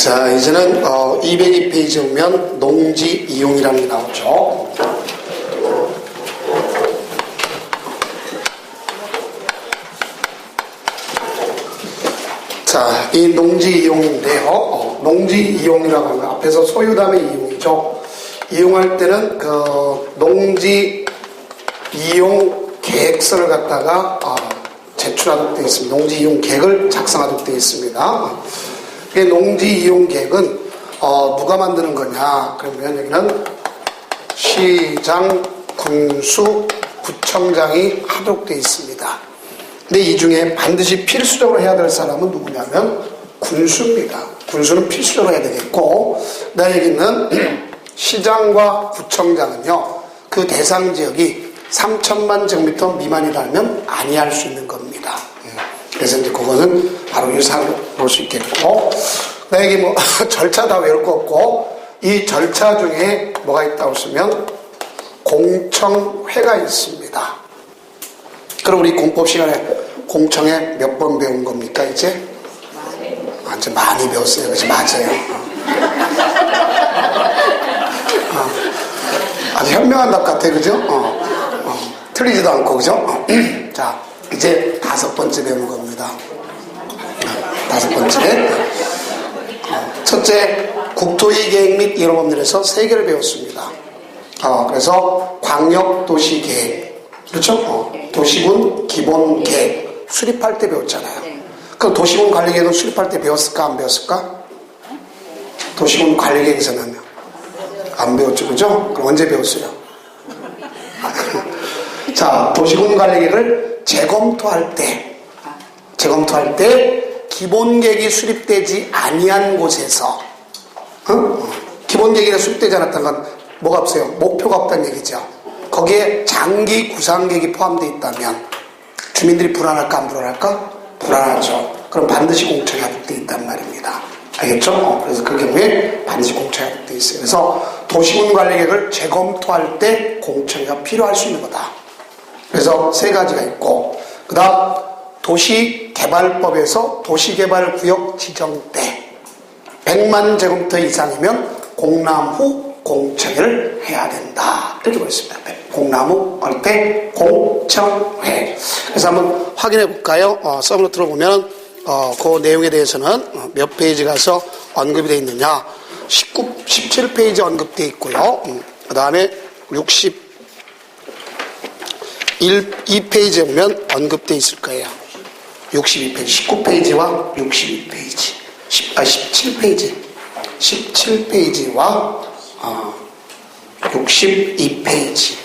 자, 이제는 202페이지 보면 농지 이용이라는 게 나오죠. 자, 이 농지 이용인데요. 농지 이용이라고 하면 앞에서 소유 다음에 이용이죠. 이용할 때는 그 농지 이용 계획서를 갖다가 제출하도록 되어 있습니다. 농지 이용 계획을 작성하도록 되어 있습니다. 이 농지 이용 계획은 누가 만드는 거냐? 그러면 여기는 시장, 군수, 구청장이 하도록 되어 있습니다. 근데 이 중에 반드시 필수적으로 해야 될 사람은 누구냐면 군수입니다. 군수는 필수적으로 해야 되겠고, 여기는 시장과 구청장은요, 그 대상 지역이 3천만 제곱미터 미만이라면 아니할 수 있는 겁니다. 그래서 이제 그거는 바로 유사로 볼 수 있겠고, 여기 뭐 절차 다 외울 거 없고, 이 절차 중에 뭐가 있다고 쓰면 공청회가 있습니다. 그럼 우리 공법 시간에 공청회 몇 번 배운 겁니까, 이제? 이제 많이 배웠어요. 그래서 맞아요. 아주 현명한 답 같아, 그죠? 틀리지도 않고, 그죠? 자, 이제 5번째 배우는 겁니다. 5번째. 첫째, 국토이계획 및 이용법률에서 3개를 배웠습니다. 그래서 광역도시계획, 그렇죠? 도시군 기본계획 수립할 때 배웠잖아요. 그럼 도시군 관리계획은 수립할 때 배웠을까, 안 배웠을까? 도시군 관리계획에서는 안 배웠죠, 그죠? 그럼 언제 배웠어요? 자, 도시군 관리계획을 재검토할 때 기본계획이 수립되지 아니한 곳에서, 기본계획이 수립되지 않았던 건 뭐가 없어요? 목표가 없다는 얘기죠. 거기에 장기 구상계획이 포함되어 있다면 주민들이 불안할까, 안 불안할까? 불안하죠. 그럼 반드시 공청이 하도록되어 있단 말입니다. 알겠죠? 그래서 그 경우에 반드시 공청이 하도록되어 있어요. 그래서 도시군 관리계획을 재검토할 때 공청회가 필요할 수 있는 거다. 그래서 3가지가 있고, 그 다음 도시개발법에서 도시개발구역 지정 때 100만 제곱미터 이상이면 공람 후 공청회를 해야 된다. 이렇게 보겠습니다. 공람 후 할 때 공청회. 그래서 한번 확인해 볼까요? 썸으로 들어보면 그 내용에 대해서는 몇 페이지 가서 언급이 되어 있느냐. 17페이지 언급되어 있고요. 그 다음에 62페이지에 보면 언급되어 있을 거예요. 62페이지, 19페이지와 62페이지, 17페이지, 17페이지와 62페이지.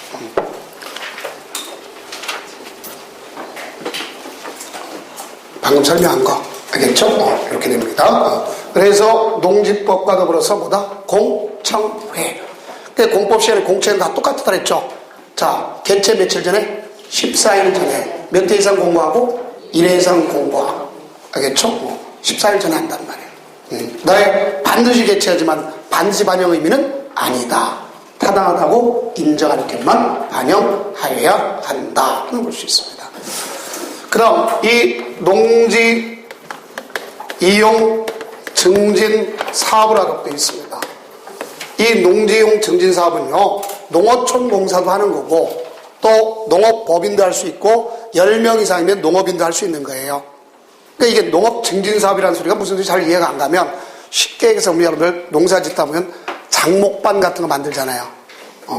방금 설명한 거 알겠죠? 이렇게 됩니다. 그래서 농지법과 더불어서 뭐다? 공청회. 공법 시간에 공청회는 다 똑같다 그랬죠? 자, 개최 며칠 전에? 14일 전에. 몇 회 이상 공부하고? 1회 이상 공부하고. 알겠죠? 14일 전에 한단 말이에요. 그다음에 반드시 개최하지만 반드시 반영 의미는 아니다. 타당하다고 인정하는 것만 반영하여야 한다. 를 볼 수 있습니다. 그럼 이 농지 이용 증진 사업을 하도록 되어 있습니다. 이 농지 이용 증진 사업은요, 농어촌 공사도 하는 거고, 또 농업법인도 할 수 있고, 10명 이상이면 농업인도 할 수 있는 거예요. 그러니까 이게 농업 증진 사업이라는 소리가 무슨 소리인지 잘 이해가 안 가면, 쉽게 얘기해서 우리 여러분들 농사 짓다 보면 장목반 같은 거 만들잖아요.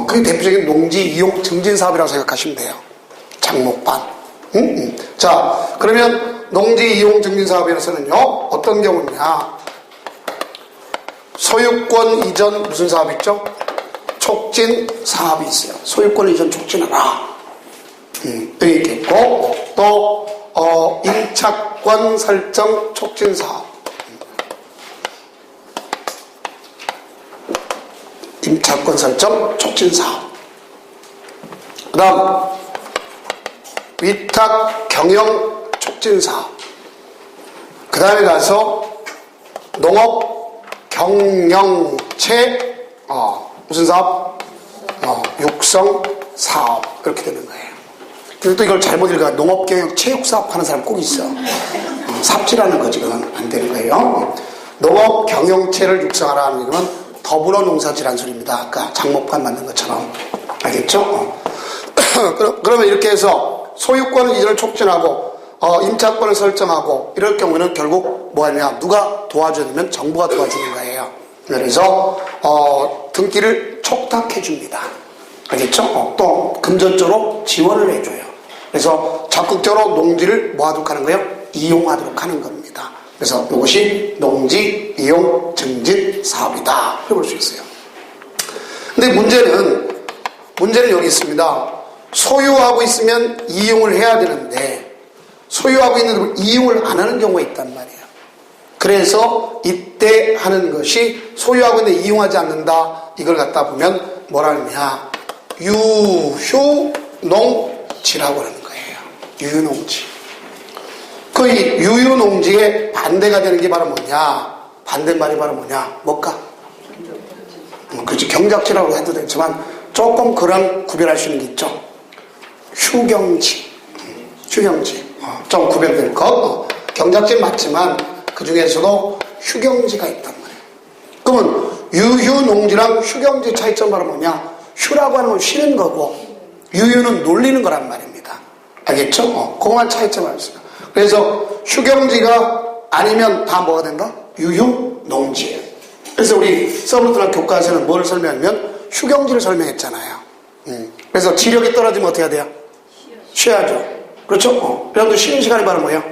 그게 대표적인 농지 이용 증진 사업이라고 생각하시면 돼요. 장목반. 자, 그러면 농지 이용 증진 사업에서는요, 어떤 경우냐? 소유권 이전 무슨 사업 있죠? 촉진 사업이 있어요. 소유권 이전 촉진하라. 여기 있겠고, 또 임차권 설정 촉진 사업. 임차권 설정 촉진 사업. 그 다음 위탁 경영 촉진 사업. 그 다음에 가서 농업 경영체 무슨 사업? 육성 사업. 이렇게 되는 거예요. 근데 또 이걸 잘못 읽어요. 농업 경영 체육 사업 하는 사람 꼭 있어. 삽질하는 거지. 그건 안 되는 거예요. 농업 경영체를 육성하라는 얘기는 더불어 농사질환술입니다. 아까 장목판 만든 것처럼. 알겠죠? 그러면 이렇게 해서 소유권 이전을 촉진하고 임차권을 설정하고 이럴 경우에는 결국 뭐 하냐, 누가 도와줘야 되면 정부가 도와주는 거예요. 그래서 등기를 촉탁해 줍니다. 알겠죠? 또 금전적으로 지원을 해줘요. 그래서 적극적으로 농지를 뭐하도록 하는 거예요? 이용하도록 하는 겁니다. 그래서 이것이 농지 이용 증진 사업이다 해볼 수 있어요. 근데 문제는 여기 있습니다. 소유하고 있으면 이용을 해야 되는데 소유하고 있는데 이용을 안 하는 경우가 있단 말이에요. 그래서 이때 하는 것이 소유하고 있는데 이용하지 않는다. 이걸 갖다 보면 뭐라 하느냐, 유휴농지라고 하는 거예요. 유휴농지. 그 유휴농지의 반대가 되는 게 바로 뭐냐, 반대말이 바로 뭐냐, 뭘까? 그렇지, 경작지라고 해도 되지만 조금 그런 구별할 수 있는 게 있죠. 휴경지. 좀 구별될 것. 경작지는 맞지만 그 중에서도 휴경지가 있단 말이에요. 그러면 유휴농지랑 휴경지 차이점 바로 뭐냐? 휴라고 하는 건 쉬는 거고 유휴는 놀리는 거란 말입니다. 알겠죠? 그것만 차이점 알겠습니다. 그래서 휴경지가 아니면 다 뭐가 된다? 유휴농지예요. 그래서 우리 서브노트나 교과서는 뭘 설명하면 휴경지를 설명했잖아요. 그래서 지력이 떨어지면 어떻게 해야 돼요? 쉬어야죠. 그렇죠? 그래도 쉬는 시간이 바로 뭐예요?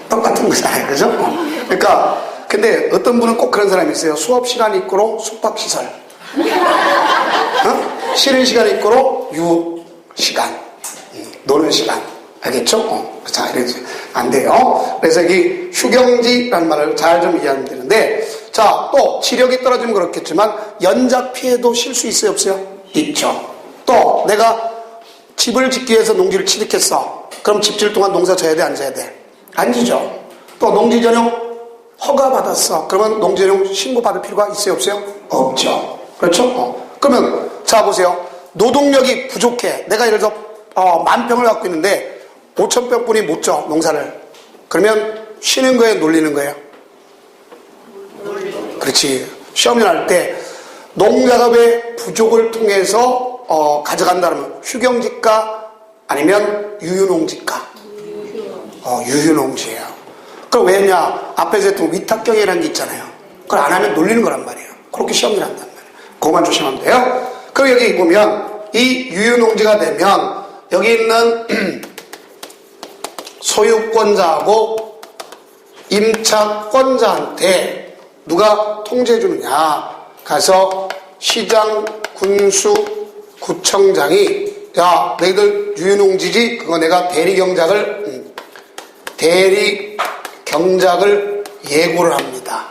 똑같은 거잖아요. 그죠? 그러니까 근데 어떤 분은 꼭 그런 사람이 있어요. 수업 시간 있고로 숙박시설, 쉬는 시간 있고로 유흥 시간, 노는 시간. 알겠죠? 자, 이렇게 안 돼요. 그래서 이 휴경지라는 말을 잘 좀 이해하면 되는데, 자, 또 지력이 떨어지면 그렇겠지만 연작 피해도 실 수 있어요, 없어요? 있죠. 또 내가 집을 짓기 위해서 농지를 취득했어. 그럼 집 지을 동안 농사 져야 돼, 안 져야 돼? 안 지죠. 또 농지 전용 허가 받았어. 그러면 농지 전용 신고 받을 필요가 있어요, 없어요? 없죠. 그렇죠? 그러면 자 보세요. 노동력이 부족해. 내가 예를 들어 10,000평을 갖고 있는데 5,000평뿐이 못 져, 농사를. 그러면 쉬는 거예요, 놀리는 거예요? 그렇지. 시험을 할 때 농작업의 부족을 통해서 가져간다면 휴경지가 아니면 유휴농지가? 유휴농지예요. 그럼 왜냐? 앞에서 했던 위탁경이라는 게 있잖아요. 그걸 안 하면 놀리는 거란 말이에요. 그렇게 시험을 한단 말이에요. 그것만 조심하면 돼요. 그럼 여기 보면 이 유휴농지가 되면 여기 있는 소유권자하고 임차권자한테 누가 통제해 주느냐? 가서 시장, 군수, 구청장이 야, 너희들 유휴농지지? 그거 내가 대리경작을 예고를 합니다.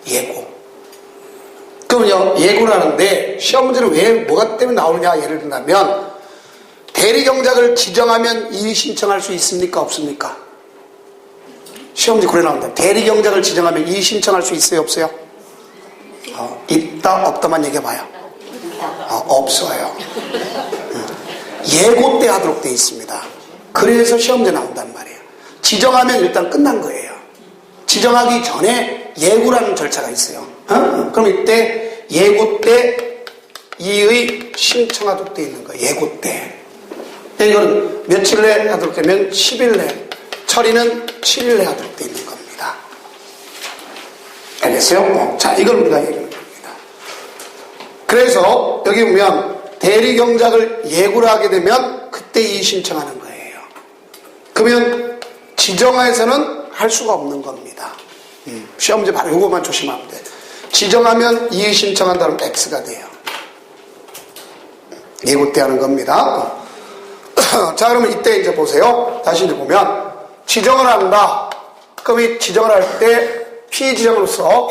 예고. 그러면요, 예고를 하는데 시험 문제는 왜 뭐가 때문에 나오느냐? 예를 든다면 대리경작을 지정하면 이의 신청할 수 있습니까? 없습니까? 시험 문제 그래 나온다. 대리경작을 지정하면 이의 신청할 수 있어요? 없어요? 있다 없다만 얘기해봐요. 없어요. 예고 때 하도록 돼 있습니다. 그래서 시험 문제 나온단 말이에요. 지정하면 일단 끝난 거예요. 지정하기 전에 예고라는 절차가 있어요. 그럼 이때 예고 때 이의 신청하도록 돼 있는 거예요. 예고 때. 이거는 며칠 내에 하도록 되면 10일 내, 처리는 7일 내에 하도록 돼 있는 겁니다. 알겠어요? 자, 이걸 우리가 얘기하는 겁니다. 그래서 여기 보면 대리경작을 예고를 하게 되면 그때 이의 신청하는 거예요. 그러면 지정하에서는 할 수가 없는 겁니다. 시험 문제 바로 이거만 조심하면 돼. 지정하면 이의 신청한다면 X가 돼요. 예고 때 하는 겁니다. 자, 그러면 이때 이제 보세요. 다시 이제 보면 지정을 한다. 그럼 이 지정을 할 때 피지정으로서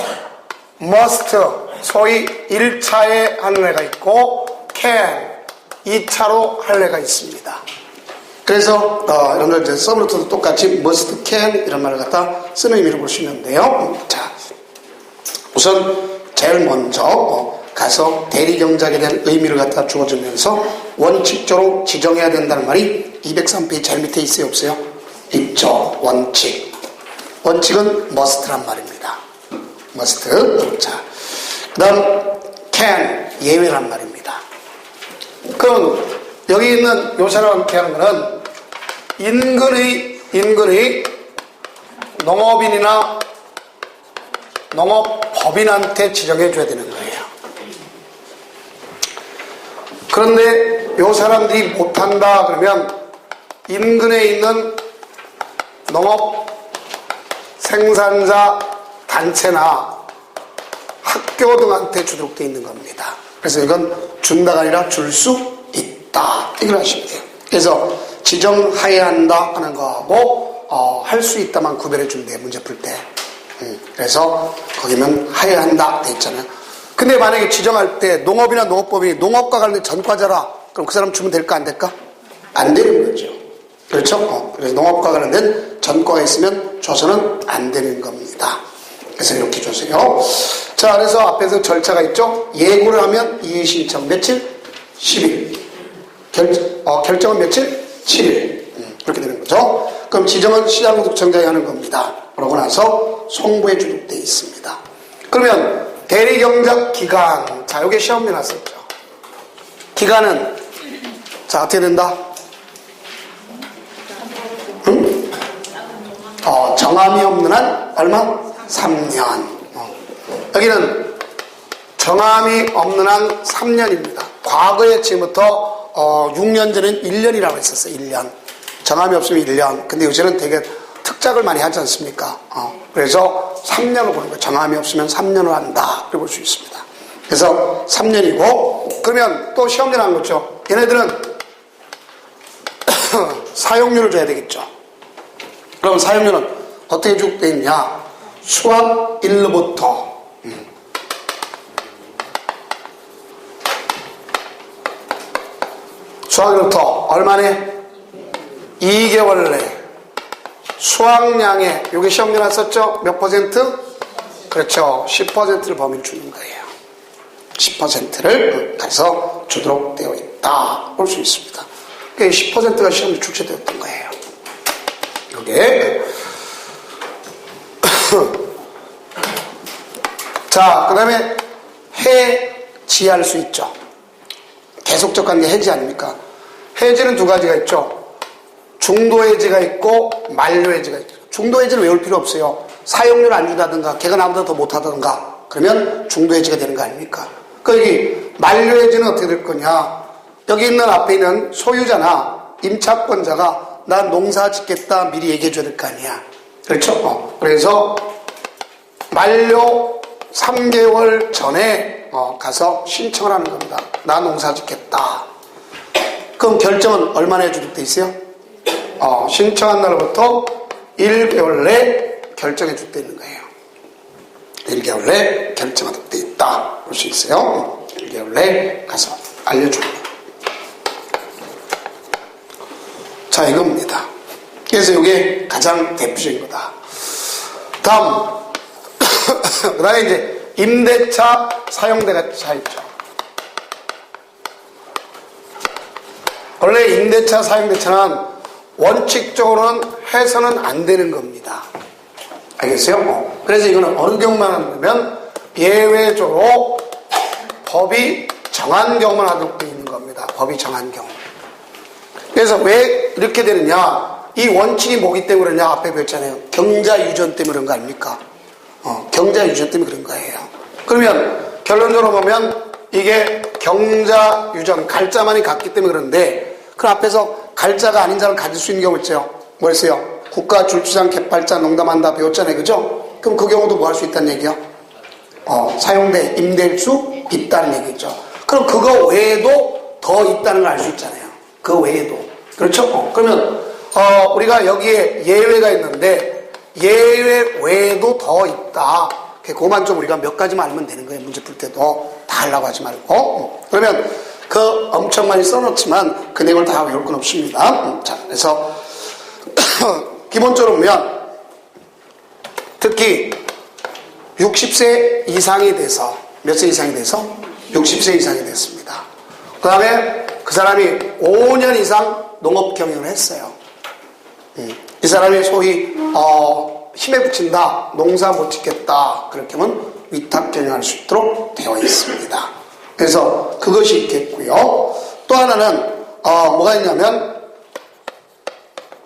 must, 소위 1차에 하는 애가 있고 can, 2차로 할 애가 있습니다. 그래서 여러분들 이제 서브노트도 똑같이 must, can 이런 말을 갖다 쓰는 의미로 보시면 돼요. 자, 우선 제일 먼저 가서 대리경작에 대한 의미를 갖다 주어주면서 원칙적으로 지정해야 된다는 말이 203페이지 제일 밑에 있어요, 없어요? 있죠. 원칙. 원칙은 must란 말입니다. must. 자, 그 다음 can, 예외란 말입니다. 그럼 여기 있는 요 사람 어떻게 하는 거는 인근의 농업인이나 농업법인한테 지정해 줘야 되는 거예요. 그런데 요 사람들이 못한다 그러면 인근에 있는 농업 생산자 단체나 학교 등한테 주도록 되어 있는 겁니다. 그래서 이건 준다가 아니라 줄 수 있다. 이걸 하시면 돼요. 그래서 지정하여야 한다 하는 거하고 할 수 있다만 구별해 준대요. 문제 풀 때. 그래서 거기는 하여야 한다 돼 있잖아요. 근데 만약에 지정할 때 농업이나 농업법이 농업과 관련된 전과자라 그럼 그 사람 주면 될까 안 될까? 안 되는 거죠. 그렇죠? 그래서 농업과 관련된 전과가 있으면 줘서는 안 되는 겁니다. 그래서 이렇게 줘서요. 자, 그래서 앞에서 절차가 있죠. 예고를 하면 이의신청 며칠? 10일. 결정은 며칠? 7일. 그렇게 되는 거죠. 그럼 지정은 시장노동청장이 하는 겁니다. 그러고 나서 송부에 주록되어 있습니다. 그러면 대리경작 기간. 자, 여기 시험에 났었죠. 기간은 자, 어떻게 된다? 정함이 없는 한 얼마? 3년. 여기는 정함이 없는 한 3년입니다. 과거에 지금부터 6년 전엔 1년이라고 했었어요. 1년. 정함이 없으면 1년. 근데 요새는 되게 특작을 많이 하지 않습니까? 그래서 3년을 보는 거예요. 정함이 없으면 3년을 한다. 그렇게 볼 수 있습니다. 그래서 3년이고, 그러면 또 시험에 나온 거죠. 얘네들은 사용료를 줘야 되겠죠. 그럼 사용료는 어떻게 주되어 있냐? 수학 1로부터 수학 1로부터 얼마네? 2개월 내 수학량에 여기 시험에 났었죠? 몇 퍼센트? 그렇죠. 10%를 범위를 주는 거예요. 10%를 가서 주도록 되어 있다. 볼 수 있습니다. 10%가 시험에 출제되었던 거예요. 이게 자, 그 다음에 해지할 수 있죠. 계속적 관계 해지 아닙니까? 해지는 두 가지가 있죠. 중도 해지가 있고 만료 해지가 있죠. 중도 해지는 외울 필요 없어요. 사용료를 안 준다든가 걔가 나보다 더 못하든가 그러면 중도 해지가 되는 거 아닙니까? 그 여기 만료 해지는 어떻게 될 거냐? 여기 있는 앞에 있는 소유자나 임차권자가 나 농사 짓겠다 미리 얘기해 줘야 될 거 아니야. 그렇죠? 그래서 만료 3개월 전에 가서 신청을 하는 겁니다. 나 농사 짓겠다. 그럼 결정은 얼마나 해주도록 돼 있어요? 신청한 날부터 1개월 내 결정해 줄 때 있는 거예요. 1개월 내 결정하도록 돼 있다. 볼 수 있어요. 1개월 내 가서 알려줍니다. 자, 이겁니다. 그래서 이게 가장 대표적인 거다. 다음, 그 다음에 이제 임대차, 사용대가 차있죠. 원래 임대차, 사용대차는 원칙적으로는 해서는 안 되는 겁니다. 알겠어요? 그래서 이거는 어느 경우만 하면 예외적으로 법이 정한 경우만 하도록 되어 있는 겁니다. 법이 정한 경우. 그래서 왜 이렇게 되느냐? 이 원칙이 뭐기 때문에 그러냐? 앞에 배웠잖아요. 경자유전 때문에 그런 거 아닙니까? 경자유전 때문에 그런 거예요. 그러면 결론적으로 보면 이게 경자유전, 갈자만이 같기 때문에 그런데 그 앞에서 갈자가 아닌 자를 가질 수 있는 경우 있죠. 뭐랬어요? 국가 줄주상 개팔자 농담한다 배웠잖아요. 그죠? 그럼 그 경우도 뭐 할 수 있다는 얘기요? 사용대, 임대일 수 있다는 얘기죠. 그럼 그거 외에도 더 있다는 걸 알 수 있잖아요. 그 외에도. 그렇죠? 그러면 우리가 여기에 예외가 있는데 예외 외에도 더 있다. 그것만 좀 우리가 몇 가지만 알면 되는 거예요. 문제 풀 때도 다 하려고 하지 말고. 그러면 그 엄청 많이 써놓지만 그 내용을 다 외울 건 없습니다. 자, 그래서 기본적으로 보면 특히 60세 이상이 돼서 몇 세 이상이 돼서 60세 이상이 됐습니다. 그 다음에 그 사람이 5년 이상 농업 경영을 했어요. 이 사람이 소위 힘에 붙인다. 농사 못 짓겠다. 그렇게 하면 위탁 변형할 수 있도록 되어 있습니다. 그래서 그것이 있겠고요. 또 하나는 뭐가 있냐면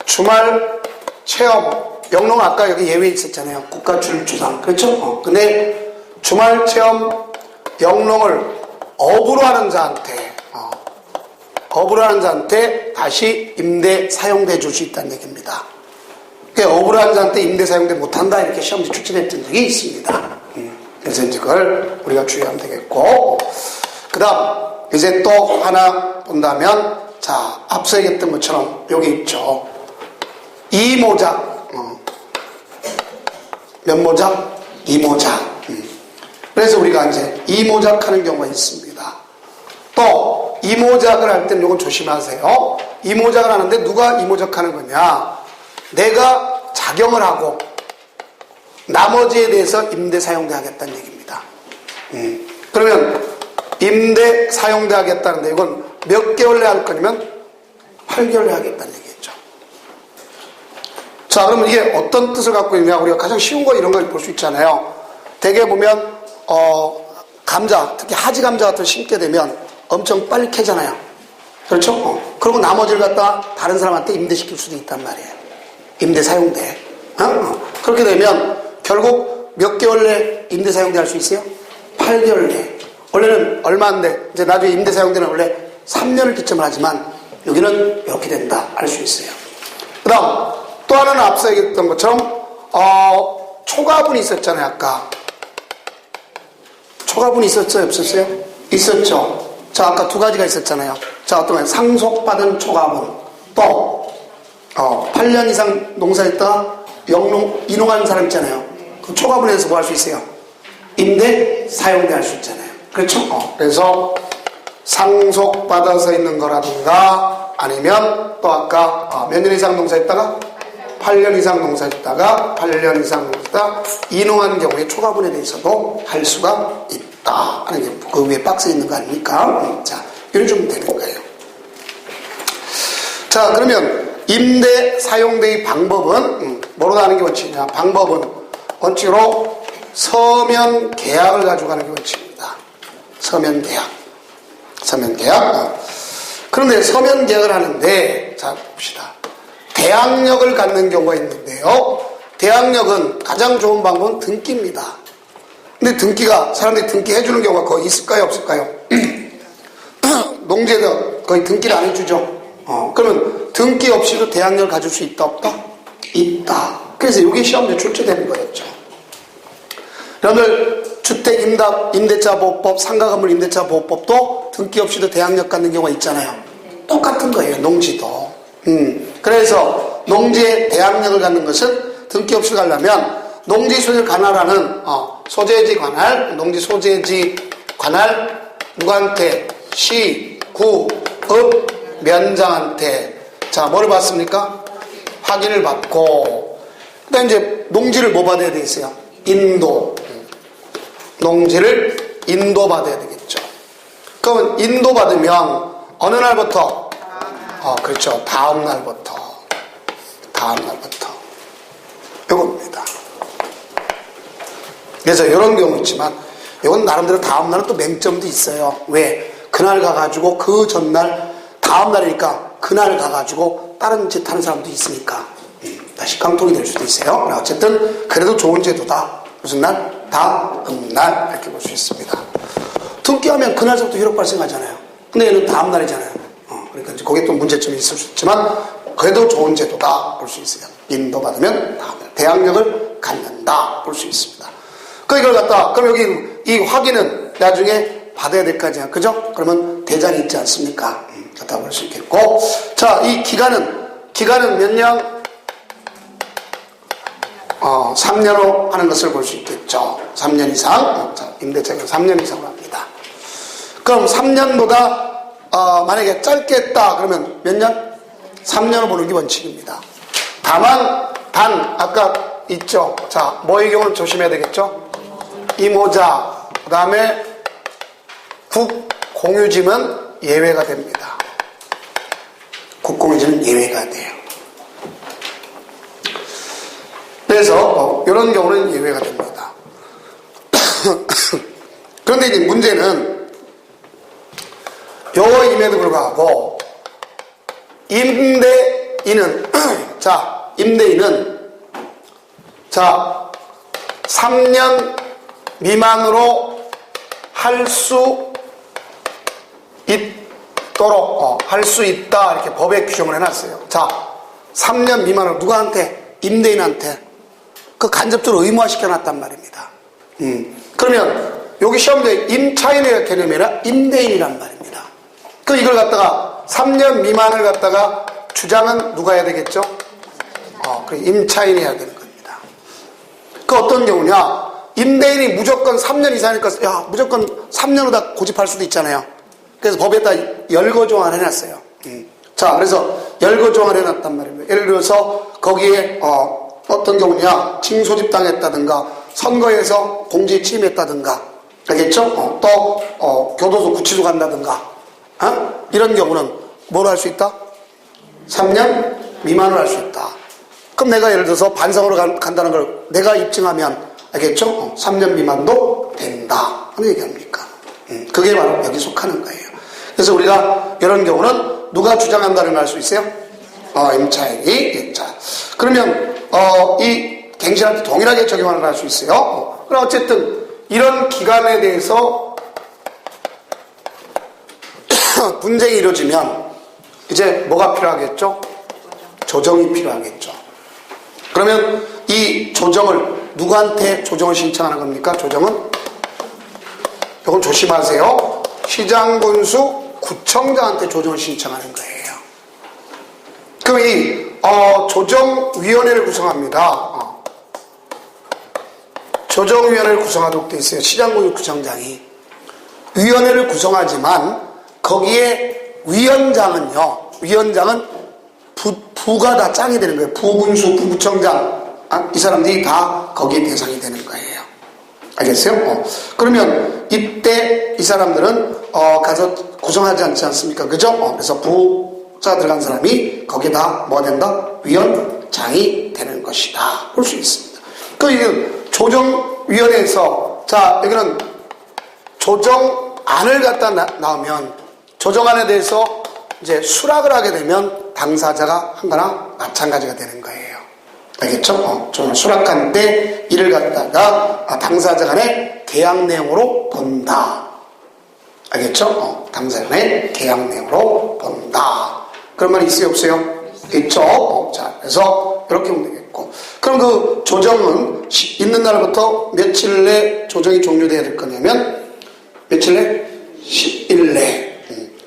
주말 체험. 영농 아까 여기 예외 있었잖아요. 국가출입주상. 그렇죠? 근데 주말 체험 영농을 업으로 하는 자한테 다시 임대 사용돼 줄 수 있다는 얘기입니다. 업으로 하는 자한테 임대 사용돼 못한다 이렇게 시험지 출제됐던 적이 있습니다. 그래서 이제 그걸 우리가 주의하면 되겠고, 그 다음 이제 또 하나 본다면, 자 앞서 얘기했던 것처럼 여기 있죠. 이모작. 몇 모작? 이모작. 그래서 우리가 이제 이모작하는 경우가 있습니다. 또 이모작을 할 때는 이건 조심하세요. 이모작을 하는데 누가 이모작하는 거냐? 내가 작용을 하고 나머지에 대해서 임대 사용대 하겠다는 얘기입니다. 그러면 임대 사용대 하겠다는데 이건 몇 개월 내에 할 거냐면 8개월 내에 하겠다는 얘기겠죠. 자, 그러면 이게 어떤 뜻을 갖고 있냐? 우리가 가장 쉬운 거 이런 걸 볼 수 있잖아요. 대개 보면 감자, 특히 하지 감자 같은 거 심게 되면 엄청 빨리 캐잖아요. 그렇죠? 그리고 나머지를 갖다 다른 사람한테 임대시킬 수도 있단 말이에요. 임대 사용대. 그렇게 되면 결국 몇 개월 내에 임대 사용대 할 수 있어요? 8개월 내에. 원래는 얼마인데 이제 나중에 임대 사용대는 원래 3년을 기점을 하지만 여기는 이렇게 된다 알 수 있어요. 그 다음 또 하나는 앞서 얘기했던 것처럼 초과분이 있었잖아요. 아까 초과분이 있었어요? 없었어요? 있었죠. 자, 아까 두 가지가 있었잖아요. 자, 어떤 거예요? 상속받은 초과분. 또 8년 이상 농사했다가 이농한 사람 있잖아요. 그 초과분에서 뭐 할 수 있어요? 임대 사용대 할 수 있잖아요. 그렇죠? 그래서 상속받아서 있는 거라든가 아니면 또 아까 몇 년 이상 농사했다가 8년 이상 농사했다가 8년 이상 농사했다 이농한 경우에 초과분에 대해서도 할 수가 있다 하는 게 그 위에 박스에 있는 거 아닙니까? 자, 이래 주면 되는 거예요. 자, 그러면 임대 사용대의 방법은 뭐로 하는 게 원칙이냐? 방법은 원칙으로 서면 계약을 가지고 가는 게 원칙입니다. 서면 계약. 그런데 서면 계약을 하는데, 자, 봅시다. 대항력을 갖는 경우가 있는데요. 대항력은 가장 좋은 방법은 등기입니다. 근데 등기가, 사람들이 등기 해주는 경우가 거의 있을까요? 없을까요? 농지에도 거의 등기를 안 해주죠. 그러면 등기 없이도 대항력을 가질 수 있다, 없다? 있다. 그래서 이게 시험에 출제되는 거였죠. 여러분들 주택임대차보호법, 상가건물 임대차보호법도 등기 없이도 대항력 갖는 경우가 있잖아요. 똑같은 거예요. 농지도. 그래서 농지에 대항력을 갖는 것은 등기 없이 가려면 농지 소재를 관할하는 소재지 관할, 농지 소재지 관할 누구한테? 시, 구, 읍, 면장한테. 자, 뭐를 받습니까? 확인을 받고. 그다음 이제 농지를 뭐 받아야 되겠어요? 인도. 농지를 인도받아야 되겠죠. 그러면 인도받으면 어느 날부터? 그렇죠. 다음 날부터. 이겁니다. 그래서 이런 경우 있지만 이건 나름대로 다음 날은 또 맹점도 있어요. 왜? 그날 가가지고 그 전날 다음 날이니까 그날 가가지고 다른 짓 하는 사람도 있으니까 다시 깡통이 될 수도 있어요. 어쨌든 그래도 좋은 제도다. 무슨 날? 다음 날 이렇게 볼 수 있습니다. 등기하면 그날부터 효력 발생하잖아요. 근데 얘는 다음 날이잖아요. 그러니까 이제 거기에 또 문제점이 있을 수 있지만 그래도 좋은 제도다 볼 수 있어요. 인도받으면 다음 날 대항력을 갖는다 볼 수 있습니다. 이걸 갖다 그럼 여기 이 확인은 나중에 받아야 될 거 아니야, 그죠? 그러면 대장이 있지 않습니까? 갖다 볼 수 있겠고, 자, 이 기간은 몇 년? 3년으로 하는 것을 볼 수 있겠죠. 3년 이상. 자, 임대차가 3년 이상으로 합니다. 그럼 3년보다 만약에 짧게 했다 그러면 몇 년? 3년을 보는 게 원칙입니다. 다만 아까 있죠. 자, 뭐의 경우는 조심해야 되겠죠? 이모자, 그 다음에 국공유지는 예외가 됩니다. 국공유지는 예외가 돼요. 그래서 이런 경우는 예외가 됩니다. 그런데 이제 문제는 요임에도 불구하고 임대인은 자, 임대인은 자, 3년 미만으로 할 수 있도록 할 수 있다 이렇게 법에 규정을 해놨어요. 자, 3년 미만으로 누구한테? 임대인한테 그 간접적으로 의무화시켜놨단 말입니다. 그러면 여기 시험지에 임차인의 개념이 아니라 임대인이란 말입니다. 그 이걸 갖다가 3년 미만을 갖다가 주장은 누가 해야 되겠죠? 그래, 임차인이 해야 되는 겁니다. 그 어떤 경우냐? 임대인이 무조건 3년 이상이니까 야 무조건 3년으로 다 고집할 수도 있잖아요. 그래서 법에다 열거조항을 해놨어요. 자, 그래서 열거조항을 해놨단 말입니다. 예를 들어서 거기에 어떤 경우냐? 징소집당했다든가 선거에서 공직에 침입했다든가 알겠죠? 또 교도소 구치소 간다든가 이런 경우는 뭐로 할 수 있다? 3년 미만으로 할 수 있다. 그럼 내가 예를 들어서 반성으로 간다는 걸 내가 입증하면 알겠죠? 3년 미만도 된다 하는 얘기 아닙니까? 그게 바로 여기 속하는 거예요. 그래서 우리가 이런 경우는 누가 주장한다는 걸 알 수 있어요? 임차인이. 자, 그러면 이 갱신한테 동일하게 적용하는 걸 알 수 있어요. 그럼 어쨌든 이런 기간에 대해서 분쟁이 이루어지면 이제 뭐가 필요하겠죠? 조정이 필요하겠죠. 그러면 이 조정을 누구한테 조정을 신청하는 겁니까? 조정은 이건 조심하세요. 시장, 군수, 구청장한테 조정을 신청하는 거예요. 그럼 이 조정위원회를 구성합니다. 조정위원회를 구성하도록 되어 있어요. 시장, 군수, 구청장이 위원회를 구성하지만 거기에 위원장은요. 위원장은 부가 다 짱이 되는 거예요. 부군수, 부구청장 이 사람들이 다 거기에 대상이 되는 거예요. 알겠어요? 그러면 이때 이 사람들은 가서 구성하지 않지 않습니까? 그죠? 그래서 부자 들어간 사람이 거기다 뭐 된다? 위원장이 되는 것이다. 볼 수 있습니다. 그 조정위원회에서 자 여기는 조정안을 갖다 나오면 조정안에 대해서 이제 수락을 하게 되면 당사자가 한 거나 마찬가지가 되는 거예요. 알겠죠? 좀 수락한 때 이를 갖다가 당사자 간의 계약 내용으로 본다. 알겠죠? 당사자 간의 계약 내용으로 본다. 그런 말이 있어요? 없어요? 있죠? 자, 그래서 이렇게 보면 되겠고. 그럼 그 조정은 있는 날부터 며칠 내 조정이 종료돼야 될 거냐면 며칠 내? 10일 내.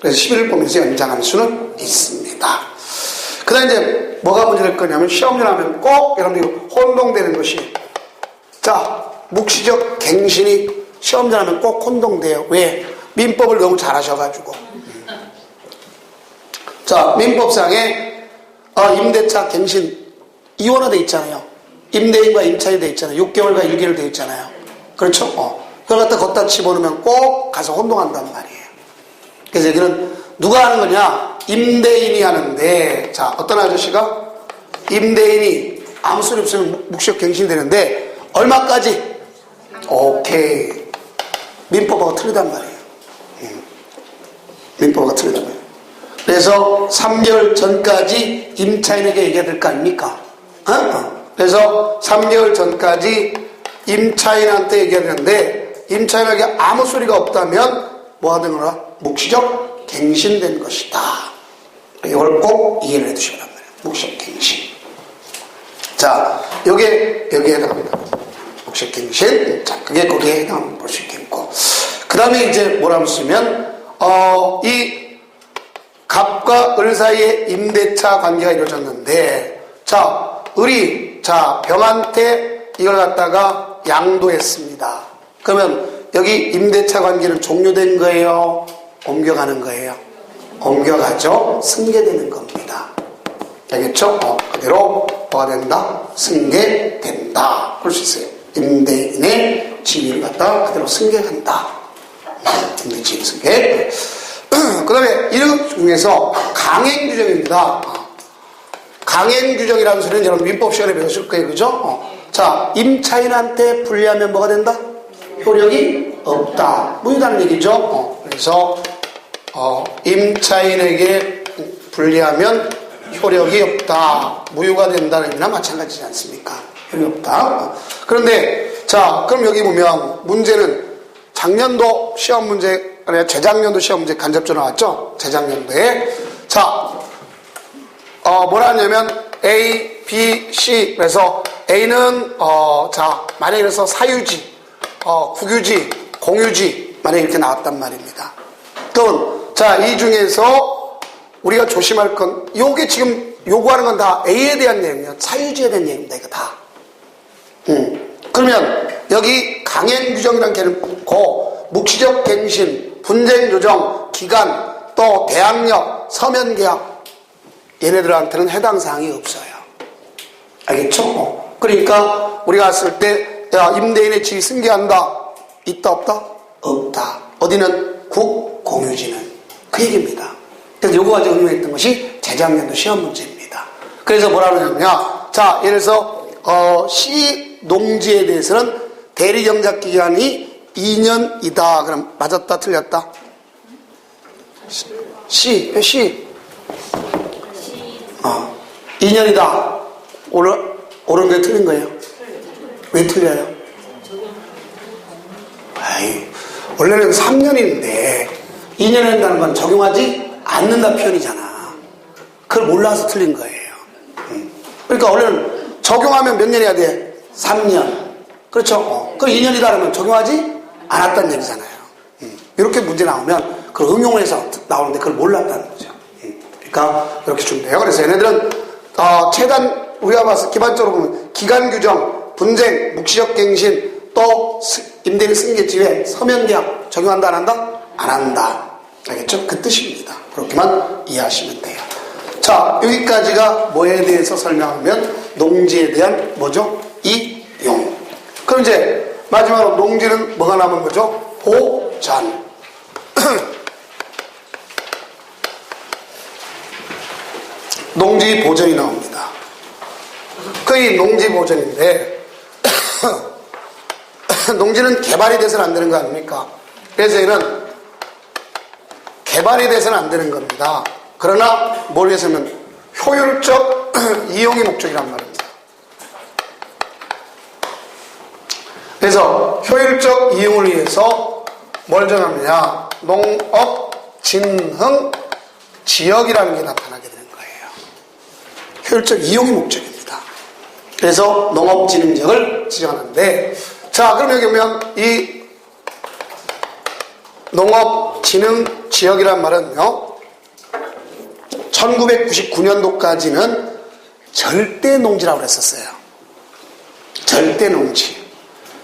그래서 10일 보면서 연장할 수는 있습니다. 그 다음에 이제 뭐가 문제될 거냐면 시험을 하면 꼭 여러분들이 혼동되는 것이 자 묵시적 갱신이 시험을 하면 꼭 혼동돼요. 왜? 민법을 너무 잘하셔가지고 자 민법상에 임대차 갱신 이원화돼 있잖아요. 임대인과 임차인이 돼 있잖아요. 6개월과 1개월 돼 있잖아요. 그렇죠? 그걸 갖다 걷다 집어넣으면 꼭 가서 혼동한단 말이에요. 그래서 여기는 누가 하는 거냐? 임대인이 하는데 자 어떤 아저씨가 임대인이 아무 소리 없으면 묵시적 갱신이 되는데 얼마까지? 오케이. 민법하고 틀리단 말이에요. 민법하고 틀리단 말이에요. 그래서 3개월 전까지 임차인에게 얘기해야 될 거 아닙니까? 그래서 3개월 전까지 임차인한테 얘기해야 되는데 임차인에게 아무 소리가 없다면 뭐 하는 거나? 묵시적 갱신된 것이다. 이걸 꼭 이해를 해두시기 바랍니다. 묵시적 갱신. 자, 여기에 해당합니다. 묵시적 갱신. 자, 그게 거기에 해당하면 볼 수 있겠고. 그 다음에 이제 뭐라고 쓰면, 이 갑과 을 사이에 임대차 관계가 이루어졌는데, 자, 을이, 자, 병한테 이걸 갖다가 양도했습니다. 그러면 여기 임대차 관계는 종료된 거예요? 옮겨가는 거예요? 옮겨가죠? 승계되는 겁니다. 알겠죠? 그대로 뭐가 된다? 승계된다. 그럴 수 있어요. 임대인의 지위를 갖다 그대로 승계한다. 임대 지위 승계. 그 다음에 이런 중에서 강행규정입니다. 강행규정이라는 소리는 여러분 민법 시간에 배우실 거예요. 그죠? 자, 임차인한테 불리하면 뭐가 된다? 효력이 없다. 무효다는 얘기죠. 그래서 임차인에게 불리하면 효력이 없다. 무효가 된다는 의미나 마찬가지지 않습니까? 효력이 없다. 그런데 자, 그럼 여기 보면 문제는 작년도 시험 문제, 아니 재작년도 시험 문제 간접적 나왔죠? 재작년도에. 자, 뭐라 하냐면 A, B, C. 그래서 A는 자, 만약에 그래서 사유지, 국유지, 공유지 만약에 이렇게 나왔단 말입니다. 그럼 자, 이 중에서 우리가 조심할 건 요게 지금 요구하는 건 다 A에 대한 내용이에요. 사유지에 대한 내용입니다. 이거 다. 그러면 여기 강행 규정이라는 개를 붙고 묵시적 갱신, 분쟁 조정, 기간, 또 대항력, 서면 계약 얘네들한테는 해당 사항이 없어요. 알겠죠? 그러니까 우리가 봤을 때 야, 임대인의 지위 승계한다. 있다 없다? 없다. 어디는? 국, 공유지는. 그 얘기입니다. 그래서 요거 가지고 응용했던 것이 재작년도 시험 문제입니다. 그래서 뭐라 그러냐면 자, 예를 들어서 시 농지에 대해서는 대리경작 기간이 2년이다. 그럼 맞았다 틀렸다? 시 2년이다. 옳은 게 틀린 거예요? 왜 틀려요? 아이, 원래는 3년인데 2년 한다는 건 적용하지 않는다 표현이잖아. 그걸 몰라서 틀린 거예요. 그러니까 원래는 적용하면 몇 년 해야 돼? 3년. 그렇죠? 그럼 2년이다 그러면 적용하지 않았다는 얘기잖아요. 이렇게 문제 나오면 그걸 응용을 해서 나오는데 그걸 몰랐다는 거죠. 그러니까 이렇게 주면 돼요. 그래서 얘네들은 최단 우리가 봐서 기반적으로 보면 기간 규정, 분쟁, 묵시적 갱신, 또 임대인 승계지회, 서면계약 적용한다 안 한다? 안 한다. 알겠죠? 그 뜻입니다. 그렇게만 이해하시면 돼요. 자, 여기까지가 뭐에 대해서 설명하면 농지에 대한 뭐죠? 이용. 그럼 이제 마지막으로 농지는 뭐가 남은 거죠? 보전. 농지 보전이 나옵니다. 거의 농지 보전인데 농지는 개발이 돼서는 안 되는 거 아닙니까? 그래서 얘는 개발이 돼서는 안 되는 겁니다. 그러나 뭘 위해서는 효율적 이용이 목적이란 말입니다. 그래서 효율적 이용을 위해서 뭘 정하느냐? 농업진흥 지역이라는 게 나타나게 되는 거예요. 효율적 이용이 목적입니다. 그래서 농업진흥지역을 지정하는데, 자, 그럼 여기 보면 이 농업진흥지역이란 말은요, 1999년도까지는 절대농지라고 그랬었어요. 절대농지.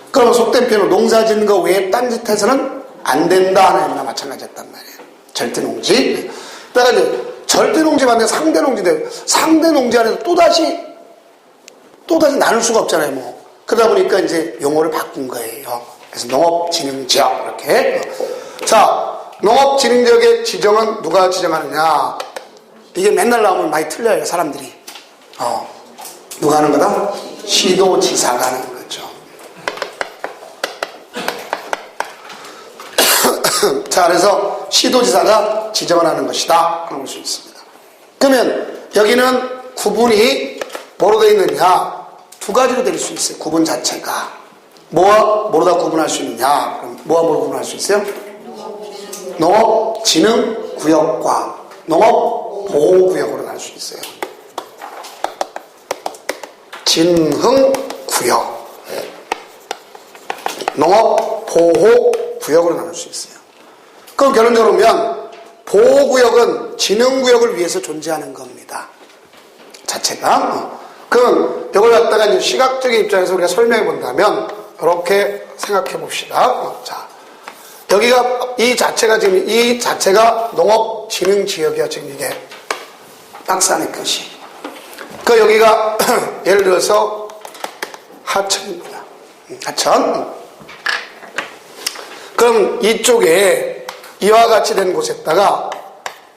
그러면 속된 표현으로 농사 짓는 거 외에 딴짓해서는 안 된다 하는 의미나 마찬가지였단 말이에요. 절대농지. 그러니까 이제 절대농지 반대 상대농지인데 상대농지 안에서 또다시 나눌 수가 없잖아요. 뭐. 그러다 보니까 이제 용어를 바꾼 거예요. 그래서 농업진흥지역 이렇게. 자, 농업진흥지역의 지정은 누가 지정하느냐? 이게 맨날 나오면 많이 틀려요, 사람들이. 누가 하는 거다? 시도지사가 하는 거죠. 자, 그래서 시도지사가 지정을 하는 것이다. 그런 걸 수 있습니다. 그러면 여기는 구분이 뭐로 되어 있느냐? 두 가지로 될 수 있어요. 구분 자체가. 뭐로 다 구분할 수 있느냐? 그럼 뭐로 구분할 수 있어요? 농업진흥구역과 농업보호구역으로 나눌 수 있어요. 진흥구역, 농업보호구역으로 나눌 수 있어요. 그럼 결론적으로 보면 보호구역은 진흥구역을 위해서 존재하는 겁니다. 자체가. 그럼 이걸 갖다가 이제 시각적인 입장에서 우리가 설명해 본다면 이렇게 생각해 봅시다. 자, 여기가 이 자체가 농업진흥지역이야. 지금 이게 박스 안의 것이. 그 여기가 예를 들어서 하천입니다. 하천. 그럼 이쪽에 이와 같이 된 곳에다가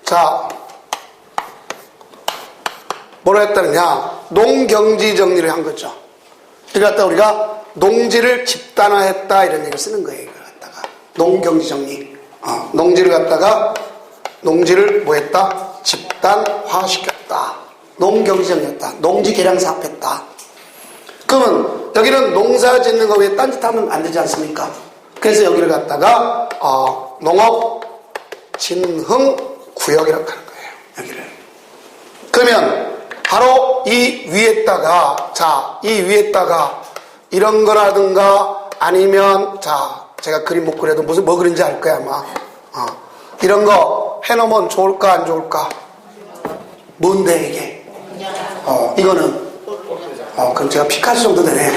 자, 뭐라 했다느냐? 농경지 정리를 한 거죠. 이걸 갖다가 우리가 농지를 집단화했다 이런 얘기를 쓰는 거예요. 이걸 갖다가 농경지정리. 농지를 갖다가 농지를 뭐 했다? 집단화시켰다. 농경지정리했다. 농지 개량 사업했다. 그러면 여기는 농사 짓는 거 외에 딴짓하면 안 되지 않습니까? 그래서 여기를 갖다가 농업진흥구역이라고 하는 거예요. 여기를. 그러면 바로 이 위에다가 이 위에다가 이런 거라든가 아니면 제가 그림 못 그려도 뭐 그린지 알 거야 아마. 이런 거 해놓으면 좋을까 안 좋을까? 뭔데 이게? 이거는 그럼 제가 피카소 정도 되네.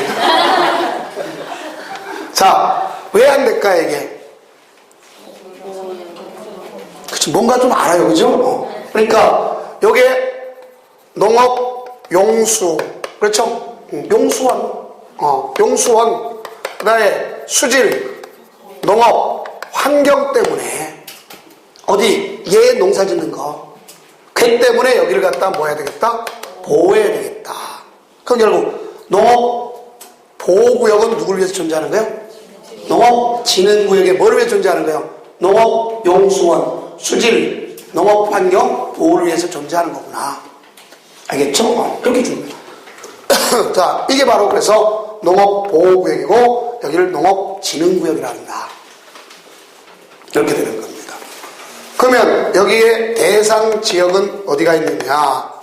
왜 안 될까 이게? 그치, 뭔가 좀 알아요, 그죠? 그러니까 요게 농업 용수, 그렇죠? 용수원, 용수원, 그다음에 수질, 농업 환경 때문에 얘 농사 짓는 거, 그 때문에 여기를 갖다 뭐 해야 되겠다? 보호해야 되겠다. 그럼 결국 농업 보호구역은 누구를 위해서 존재하는 거예요? 농업진흥구역에 뭐를 위해서 존재하는 거예요? 농업용수원, 수질, 농업환경 보호를 위해서 존재하는 거구나. 알겠죠? 그렇게 줍니다. 이게 바로 그래서 농업보호구역이고 여기를 농업진흥구역이라 한다. 이렇게 되는 겁니다. 그러면 여기에 대상 지역은 어디가 있느냐?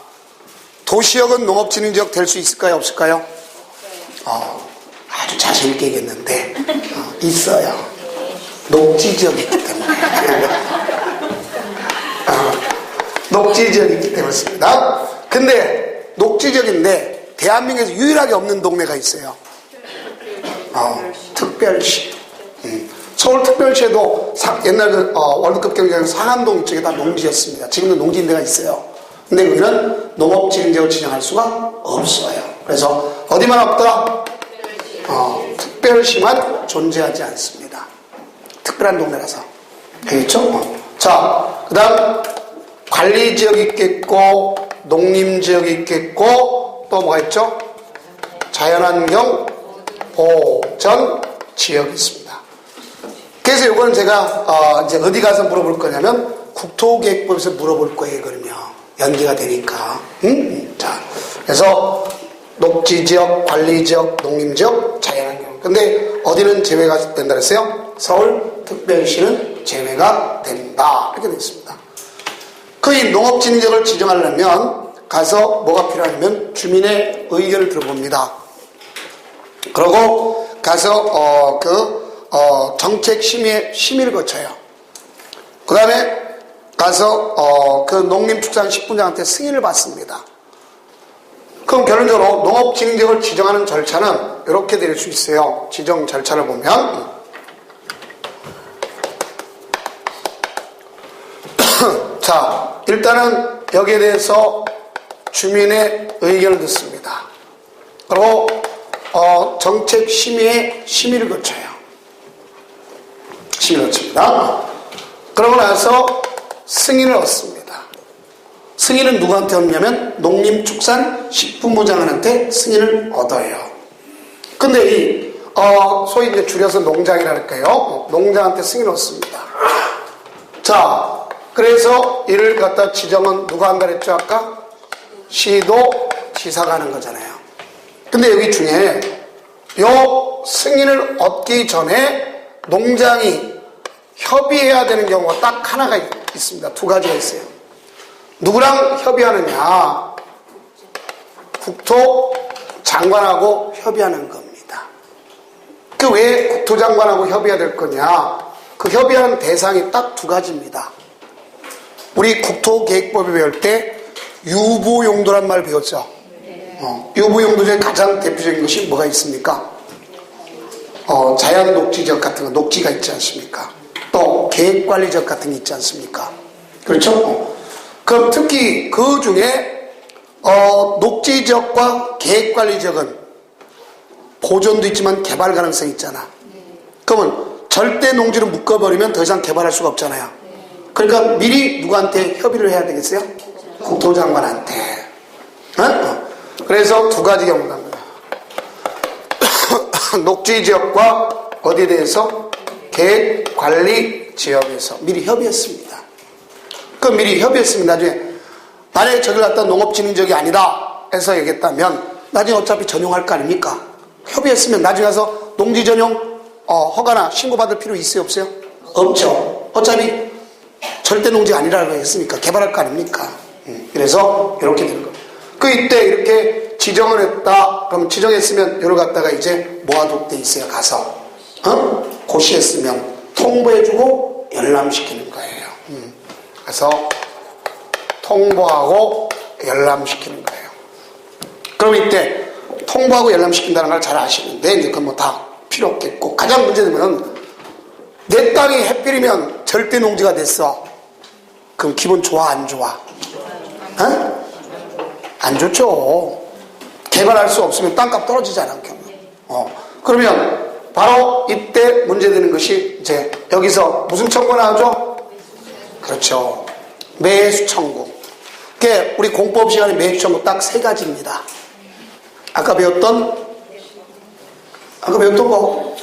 도시역은 농업진흥지역 될 수 있을까요? 없을까요? 아주 자신있게 얘기했는데 있어요. 녹지지역이 있기 때문에. 녹지지역이 있기 때문입니다. 근데 녹지지역인데 대한민국에서 유일하게 없는 동네가 있어요. 특별시. 서울특별시에도 옛날 월드컵 경기장 상암동 이쪽에 다 농지였습니다. 지금도 농지인데가 있어요. 근데 여기는 농업진흥지역을 지정할 수가 없어요. 그래서 어디만 없더라? 특별시만 존재하지 않습니다. 특별한 동네라서. 알겠죠? 그 다음 관리지역이 있겠고 농림지역이 있겠고 또 뭐가 있죠? 자연환경 보전 지역이 있습니다. 그래서 이거는 제가 이제 어디 가서 물어볼 거냐면 국토계획법에서 물어볼 거예요. 그러면 연계가 되니까. 그래서 녹지지역, 관리지역, 농림지역, 자연환경. 근데 어디는 제외가 된다 그랬어요? 서울특별시는 제외가 된다. 이렇게 되어 있습니다. 이 농업진흥지역을 지정하려면 가서 뭐가 필요하냐면 주민의 의견을 들어봅니다. 그리고 가서 정책 심의를 거쳐요. 그 다음에 가서 그 농림축산식품장한테 승인을 받습니다. 그럼 결론적으로 농업진흥지역을 지정하는 절차는 이렇게 될 수 있어요. 지정 절차를 보면 일단은 여기에 대해서 주민의 의견을 듣습니다. 그리고 정책 심의를 거쳐요. 심의를 거칩니다. 그러고 나서 승인을 얻습니다. 승인은 누구한테 얻냐면 농림축산식품부 장관한테 승인을 얻어요. 근데 소위 이제 줄여서 농장이라 할까요? 농장한테 승인을 얻습니다. 그래서 이를 갖다 지정은 누가 한다 그랬죠 아까? 시도 지사가 하는 거잖아요. 근데 여기 중에 요 승인을 얻기 전에 농장이 협의해야 되는 경우가 딱 하나가 있습니다. 두 가지가 있어요. 누구랑 협의하느냐? 국토장관하고 협의하는 겁니다. 왜 국토장관하고 협의해야 될 거냐? 그 협의하는 대상이 딱 두 가지입니다. 우리 국토계획법에 배울 때 유보용도란 말을 배웠죠. 유보용도 중에 가장 대표적인 것이 뭐가 있습니까? 자연 녹지지역 같은 거, 녹지가 있지 않습니까? 또 계획관리지역 같은 게 있지 않습니까? 그렇죠? 그럼 특히 그 중에 녹지지역과 계획관리지역은 보존도 있지만 개발 가능성이 있잖아. 그러면 절대 농지로 묶어버리면 더 이상 개발할 수가 없잖아요. 그러니까 미리 누구한테 협의를 해야 되겠어요? 국토장관한테. 그래서 두 가지 경우가 합니다. 녹지 지역과 어디에 대해서? 계획 관리 지역에서 미리 협의했습니다. 그 미리 협의했습니다. 나중에 만약에 저길 갖다 농업진흥지역이 아니다 해서 얘기했다면 나중에 어차피 전용할 거 아닙니까? 협의했으면 나중에 가서 농지 전용 허가나 신고받을 필요 있어요 없어요? 없죠. 어차피 절대 농지가 아니라고 했으니까 개발할 거 아닙니까? 그래서 이렇게 되는 거예요. 그 이때 이렇게 지정을 했다. 그럼 지정했으면 요를 갖다가 이제 모아둘 때 있어요. 가서 고시했으면 통보해주고 열람시키는 거예요. 그래서 통보하고 열람시키는 거예요. 그럼 이때 통보하고 열람시킨다는 걸 잘 아시는데 이제 그건 뭐 다 필요 없겠고, 가장 문제는 내 땅이 해필이면 절대 농지가 됐어. 그럼 기분 좋아 안 좋아? 안 좋죠. 개발할 수 없으면 땅값 떨어지잖아. 그러면 바로 이때 문제되는 것이 이제 여기서 무슨 청구 나오죠? 그렇죠. 매수 청구. 그게 우리 공법 시간에 매수 청구 딱 세 가지입니다. 아까 배웠던 거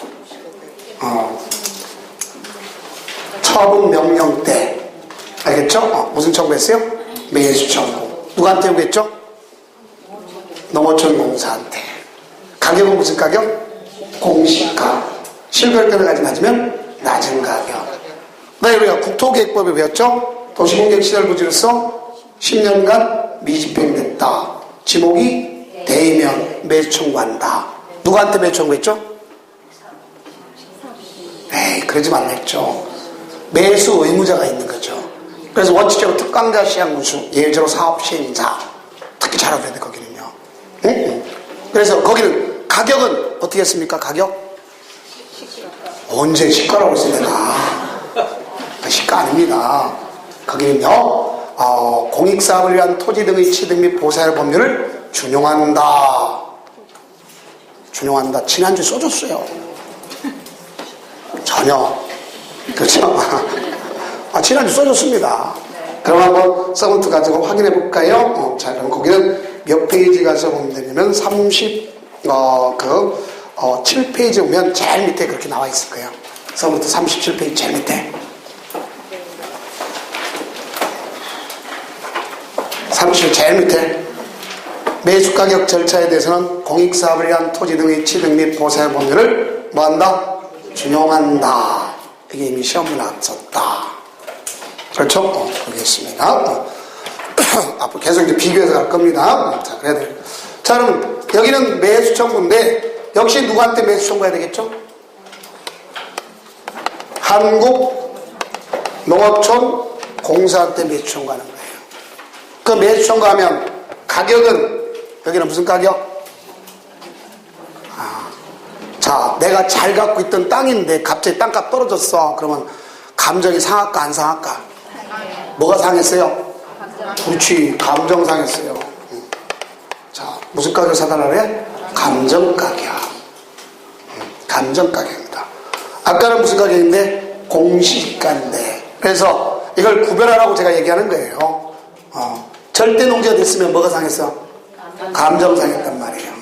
처분 명령 때 알겠죠? 무슨 청구했어요? 매수 청구. 누구한테 요구했죠? 농어촌 공사한테. 가격은 무슨 가격? 공시가. 실거래가를 가지 낮으면 낮은 가격. 우리가 국토계획법에 배웠죠? 도시공격시설부지로서 10년간 미집행됐다. 지목이 대이면 매수 청구한다. 누구한테 매수 청구했죠? 에이, 그러지 말랬죠. 매수 의무자가 있는 거죠. 그래서 원칙적으로 특강자 시행문수, 예외적으로 사업시행자 특히 잘 알아야 돼 거기는요. 그래서 거기는 가격은 어떻게 했습니까? 가격? 언제 시가라고 했어요 내가. 시가 아닙니다. 거기는요 공익사업을 위한 토지 등의 취득 및 보살 법률을 준용한다. 지난주 써줬어요. 전혀. 그렇죠? 지난주 써줬습니다. 그럼 한번 서문트 가지고 확인해 볼까요? 자, 그럼 거기는 몇 페이지 가서 보면 되냐면 7페이지 오면 제일 밑에 그렇게 나와 있을 거예요. 서문트 37페이지 제일 밑에. 37 제일 밑에. 매수가격 절차에 대해서는 공익사업을 위한 토지 등의 취득 및 보살 법률을 뭐한다? 준용한다. 이게 이미 시험에 나왔었다. 그렇죠? 여기 있습니다. 앞으로 계속 이제 비교해서 갈 겁니다. 자, 그래야 돼요. 자, 그럼 여기는 매수 청구인데 역시 누구한테 매수 청구해야 되겠죠? 한국농어촌 공사한테 매수 청구하는 거예요. 그 매수 청구하면 가격은 여기는 무슨 가격? 자, 내가 잘 갖고 있던 땅인데 갑자기 땅값 떨어졌어. 그러면 감정이 상할까 안 상할까? 뭐가 상했어요? 그렇지, 감정 상했어요. 자, 무슨 가격 사달라 그래? 감정 가격. 감정 가격입니다. 아까는 무슨 가격인데? 공시가인데. 그래서 이걸 구별하라고 제가 얘기하는 거예요. 절대 농지가 됐으면 뭐가 상했어? 감정 상했단 말이에요.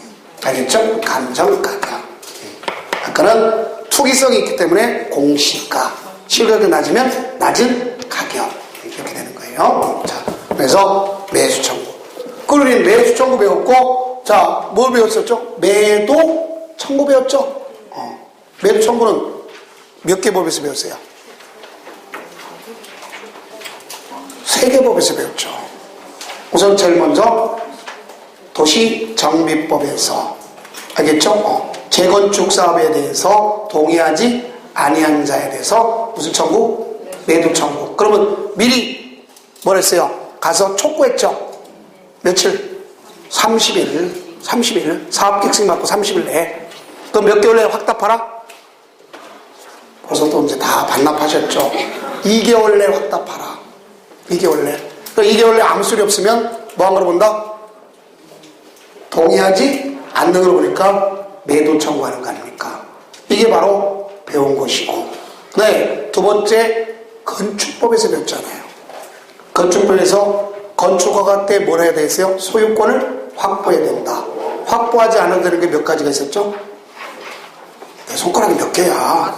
알겠죠? 감정 가격. 아까는 투기성이 있기 때문에 공시가. 실가격이 낮으면 낮은 가격. 이렇게 되는 거예요. 자, 그래서 매수 청구. 그러니 매수 청구 배웠고, 자, 뭘 배웠었죠? 매도 청구 배웠죠? 매도 청구는 몇 개 법에서 배웠어요? 3개 법에서 배웠죠. 우선 제일 먼저 도시정비법에서 알겠죠? 재건축 사업에 대해서 동의하지 아니한 자에 대해서 무슨 청구? 매도 청구. 그러면 미리 뭘 했어요? 가서 촉구했죠? 며칠? 30일 사업객승 받고 30일 내에. 그럼 몇 개월 내에 확답하라? 벌써 또 이제 다 반납하셨죠? 2개월 내에 확답하라. 2개월 내에. 2개월 내에 아무 소리 없으면 뭐 한 거로 본다? 동의하지 않는 걸로 보니까 매도 청구하는 거 아닙니까? 이게 바로 배운 것이고. 네, 두 번째 건축법에서 배웠잖아요. 건축법에서 건축허가 때 뭘 해야 되겠어요? 소유권을 확보해야 된다. 확보하지 않아도 되는 게 몇 가지가 있었죠? 손가락이 몇 개야?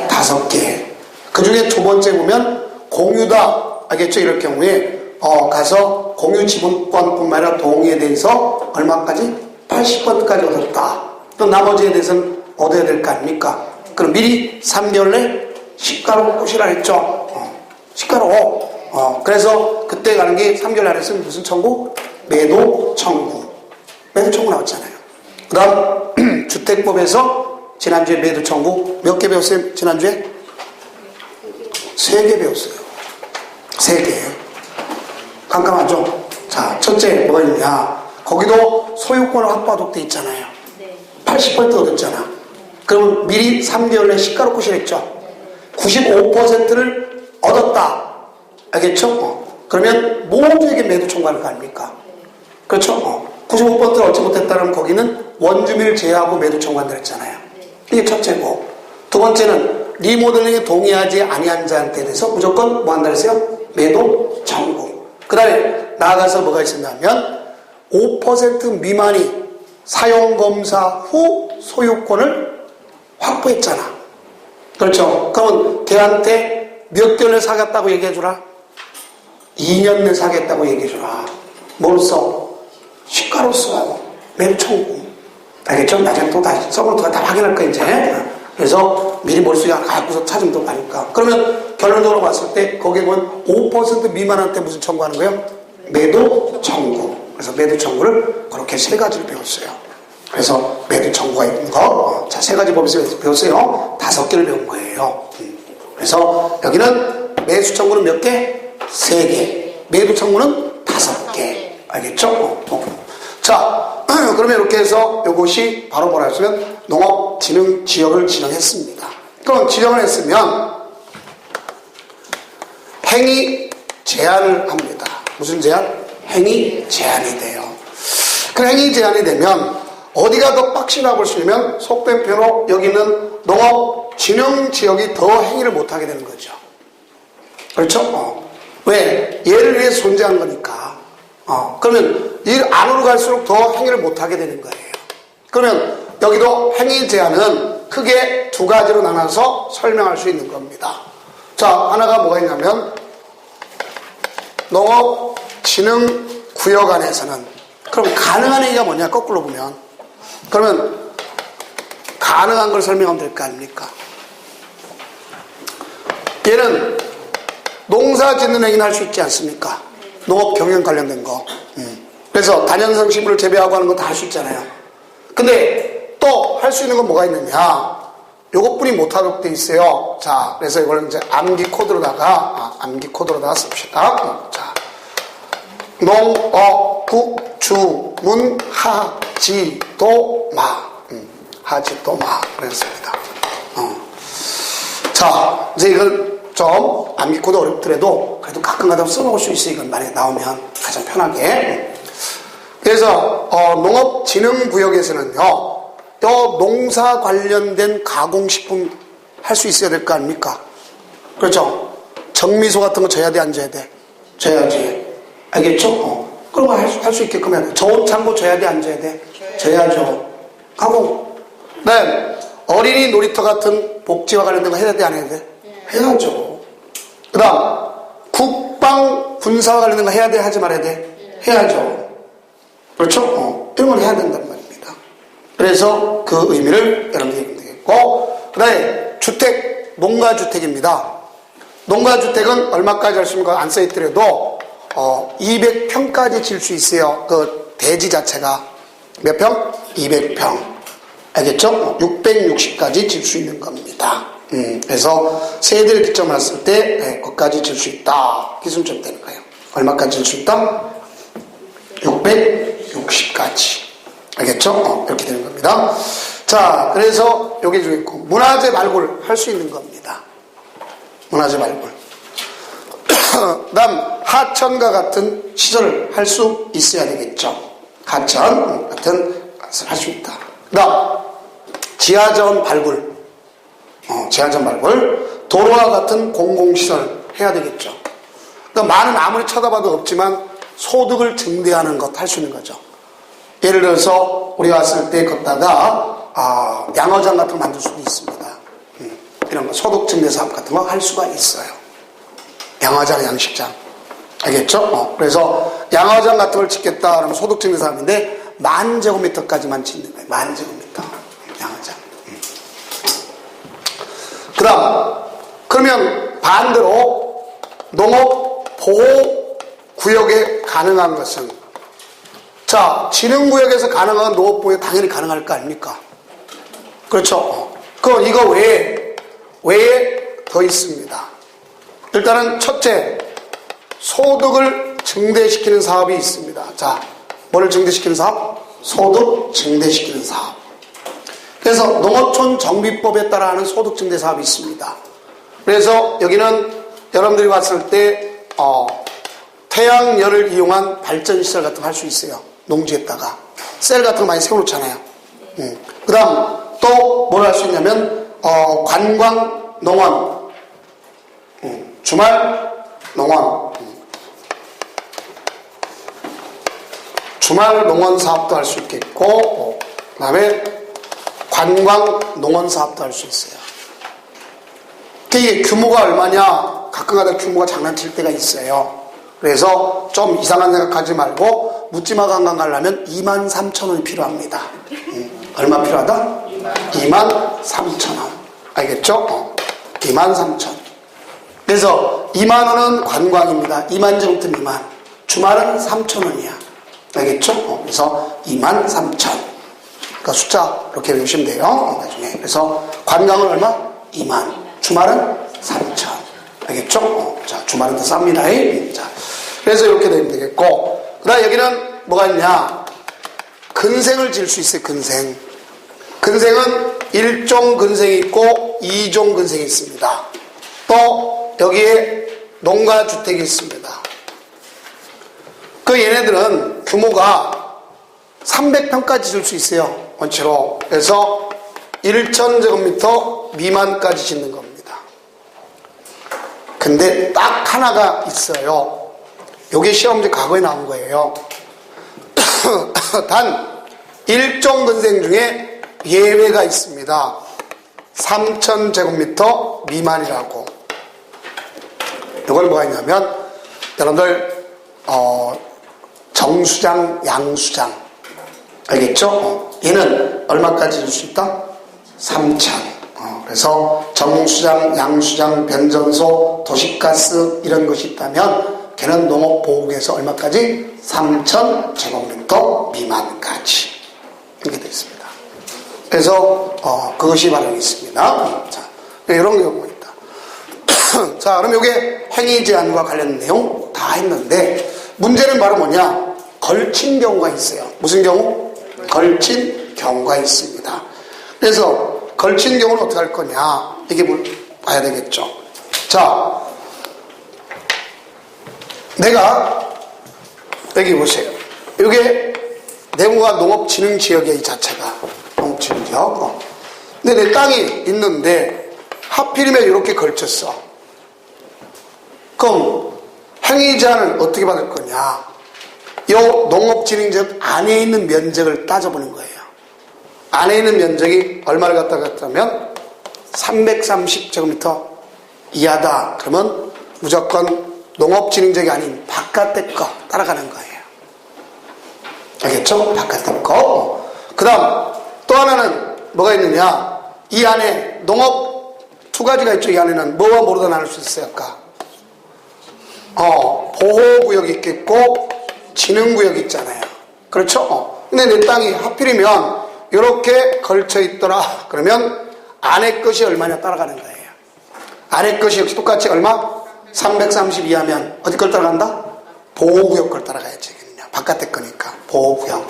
5개. 그 중에 두 번째 보면 공유다. 알겠죠? 이럴 경우에 가서 공유 지분권뿐만 아니라 동의에 대해서 얼마까지? 80번까지 얻었다. 또 나머지에 대해서는 얻어야 될 거 아닙니까? 그럼 미리 3개월 내 시가로 꼬시라 했죠. 시가로. 그래서 그때 가는 게 3개월 안에 쓰면 무슨 청구? 매도 청구. 매도 청구 나왔잖아요. 그 다음 주택법에서 지난주에 매도 청구 몇 개 배웠어요? 지난주에? 3개 배웠어요. 3개. 깜깜하죠? 자, 첫째 뭐가 있냐? 거기도 소유권을 확보하도록 돼 있잖아요. 80% 얻었잖아. 그럼 미리 3개월 내 시가로 꼬시랬죠? 95%를 얻었다. 알겠죠? 그러면 모두에게 매도 청구할 거 아닙니까? 그렇죠? 95%를 얻지 못했다면 거기는 원주민을 제외하고 매도 청구한다 했잖아요. 이게 첫째고. 두 번째는 리모델링에 동의하지 아니한 자한테 대해서 무조건 뭐 한다 했어요? 매도 청구. 그 다음에 나아가서 뭐가 있었냐면 5% 미만이 사용검사 후 소유권을 확보했잖아. 그렇죠? 그러면 걔한테 몇 개월 사겠다고 얘기해주라? 2년 내 사겠다고 얘기해주라. 뭘 써? 시가로서 매도 청구. 알겠죠? 나중에 또 다시 써보면 다 확인할 거야 이제. 그래서 미리 머릿속에 갖고서 찾으면 또 가니까. 그러면 결론적으로 봤을 때 거기에 보면 5% 미만한테 무슨 청구하는 거예요? 매도 청구. 그래서 매도 청구를 그렇게 3가지를 배웠어요. 그래서 매도 청구가 있는 거, 자, 3가지 법에서 배웠어요. 5개를 배운 거예요. 그래서 여기는 매수 청구는 몇 개? 3개. 매도 청구는 5개. 알겠죠? 자, 그러면 이렇게 해서 이것이 바로 뭐라 했으면 농업진흥지역을 지정했습니다. 그럼 지정을 했으면 행위 제한을 합니다. 무슨 제한? 행위 제한이 돼요. 그 행위 제한이 되면 어디가 더 빡시나 볼 수 있냐면 속된 표로 여기는 농업진흥지역이 더 행위를 못하게 되는 거죠. 그렇죠? 왜? 얘를 위해 존재한 거니까. 그러면 이 안으로 갈수록 더 행위를 못하게 되는 거예요. 그러면 여기도 행위 제한은 크게 2가지로 나눠서 설명할 수 있는 겁니다. 자, 하나가 뭐가 있냐면 농업진흥구역 안에서는 그럼 가능한 행위가 뭐냐? 거꾸로 보면 그러면 가능한 걸 설명하면 될 거 아닙니까? 얘는 농사 짓는 행위는 할 수 있지 않습니까? 농업 경영 관련된 거. 그래서 다년성 식물을 재배하고 하는 거 다 할 수 있잖아요. 근데 또 할 수 있는 건 뭐가 있느냐? 요것뿐이 못하도록 돼 있어요. 자, 그래서 이걸 이제 암기 코드로다가 씁시다. 자, 농업 국주문 하지도마. 하지도마. 그랬습니다. 자, 이제 이걸 좀 암기 코드 어렵더라도 그래도 가끔가다 써먹을 수 있어요. 이건 만약에 나오면 가장 편하게. 그래서 농업진흥구역에서는요, 또 농사 관련된 가공식품 할 수 있어야 될 거 아닙니까? 그렇죠? 정미소 같은 거 져야 돼, 안 져야 돼? 져야지. 알겠죠? 그런 거 할 수 있게끔 해야 돼. 저온창고 져야 돼, 안 져야 돼? 져야죠. 가공. 네, 어린이 놀이터 같은 복지와 관련된 거 해야 돼, 안 해야 돼? 해야죠. 그 다음 국방 군사와 관련된 거 해야 돼, 하지 말아야 돼? 해야죠. 그렇죠? 이런 걸 해야 된단 말입니다. 그래서 그 의미를 여러분들이 알면 되겠고, 그 다음에 주택, 농가주택입니다. 농가주택은 얼마까지 할 수 있는 거 안 써있더라도 200평까지 질 수 있어요. 그 대지 자체가 몇 평? 200평. 알겠죠? 660까지 질 수 있는 겁니다. 그래서 세대를 기점으로 했을 때 거기까지 질 수 있다. 기준점 되는 거예요. 얼마까지 질 수 있다? 660까지. 알겠죠? 이렇게 되는 겁니다. 자, 그래서 여기 좀 있고 문화재 발굴 할 수 있는 겁니다. 문화재 발굴. 그 다음 하천과 같은 시설을 할 수 있어야 되겠죠. 하천 같은 것을 할 수 있다. 그 다음 지하자원 발굴. 지하자원 발굴. 도로와 같은 공공시설 해야 되겠죠. 그러니까 많은 아무리 쳐다봐도 없지만 소득을 증대하는 것 할 수 있는 거죠. 예를 들어서 우리 왔을 때 걷다가 양어장 같은 거 만들 수도 있습니다. 이런 거 소득증대 사업 같은 거 할 수가 있어요. 양어장, 양식장. 알겠죠? 그래서 양어장 같은 걸 짓겠다 그러면 소득증대 사업인데 10,000제곱미터까지만 짓는 거예요. 10,000제곱미터. 양어장. 그 다음, 그러면 반대로 농업보호구역에 가능한 것은, 자, 진흥구역에서 가능한 농업보호에 당연히 가능할 거 아닙니까? 그렇죠? 그럼 이거 외에 더 있습니다. 일단은 첫째, 소득을 증대시키는 사업이 있습니다. 자, 뭐를 증대시키는 사업? 소득 증대시키는 사업. 그래서 농어촌 정비법에 따라 하는 소득 증대 사업이 있습니다. 그래서 여기는 여러분들이 봤을 때 태양열을 이용한 발전시설 같은 거 할 수 있어요. 농지에다가 셀 같은 거 많이 세워놓잖아요. 그 다음 또 뭘 할 수 있냐면 관광 농원, 주말 농원, 주말 농원 사업도 할 수 있겠고, 그 다음에 관광 농원 사업도 할 수 있어요. 이게 규모가 얼마냐? 가끔가다 규모가 장난칠 때가 있어요. 그래서 좀 이상한 생각하지 말고 묻지마 관광 가려면 23,000원이 필요합니다. 얼마 필요하다? 23,000원. 알겠죠? 23,000원. 그래서 2만원은 관광입니다. 2만제곱미터 미만. 주말은 3,000원이야. 알겠죠? 그래서 23,000원. 그러니까 숫자 이렇게 외우시면 돼요. 나중에. 그래서 관광은 얼마? 2만. 주말은 3,000. 알겠죠? 자, 주말은 더 쌉니다. 자, 그래서 이렇게 되면 되겠고, 그 다음에 여기는 뭐가 있냐? 근생을 지을 수 있어요. 근생. 근생은 1종 근생이 있고 2종 근생이 있습니다. 또 여기에 농가주택이 있습니다. 그 얘네들은 규모가 300평까지 지을 수 있어요. 원체로. 그래서 1,000제곱미터 미만까지 짓는 겁니다. 근데 딱 하나가 있어요. 요게 시험지 과거에 나온 거예요. 단 1종 근생 중에 예외가 있습니다. 3,000제곱미터 미만이라고. 이걸 뭐가 있냐면 여러분들 정수장, 양수장 알겠죠? 얘는 얼마까지 줄 수 있다? 3,000. 그래서 정수장, 양수장, 변전소, 도시가스 이런 것이 있다면 걔는 농업보호구에서 얼마까지? 3,000제곱미터 미만까지 이렇게 되어 있습니다. 그래서 그것이 바로 있습니다. 자, 이런 경우가 있다. 자, 그럼 이게 행위 제한과 관련 내용 다 했는데 문제는 바로 뭐냐? 걸친 경우가 있어요. 무슨 경우? 걸친 경우가 있습니다. 그래서 걸친 경우는 어떻게 할 거냐? 이게 뭘 봐야 되겠죠. 자, 내가 여기 보세요. 이게 내부가 농업진흥지역이야, 이 자체가. 농업진흥지역. 근데 내 땅이 있는데 하필이면 이렇게 걸쳤어. 그럼 행위제한을 어떻게 받을 거냐? 이 농업진흥지역 안에 있는 면적을 따져보는 거예요. 안에 있는 면적이 얼마를 갖다 갔다면 330제곱미터 이하다. 그러면 무조건 농업진흥지역이 아닌 바깥의 거 따라가는 거예요. 알겠죠? 바깥의 거. 그 다음 또 하나는 뭐가 있느냐? 이 안에 농업 두 가지가 있죠. 이 안에는 뭐와 뭐로 나눌 수 있어요? 아까 보호구역이 있겠고 진흥구역이 있잖아요. 그렇죠? 근데 내 땅이 하필이면 이렇게 걸쳐 있더라. 그러면 안에 것이 얼마냐 따라가는 거예요. 안에 것이 역시 똑같이 얼마? 330 이하면 어디 걸 따라간다? 보호구역 걸 따라가야지. 바깥에 거니까 보호구역.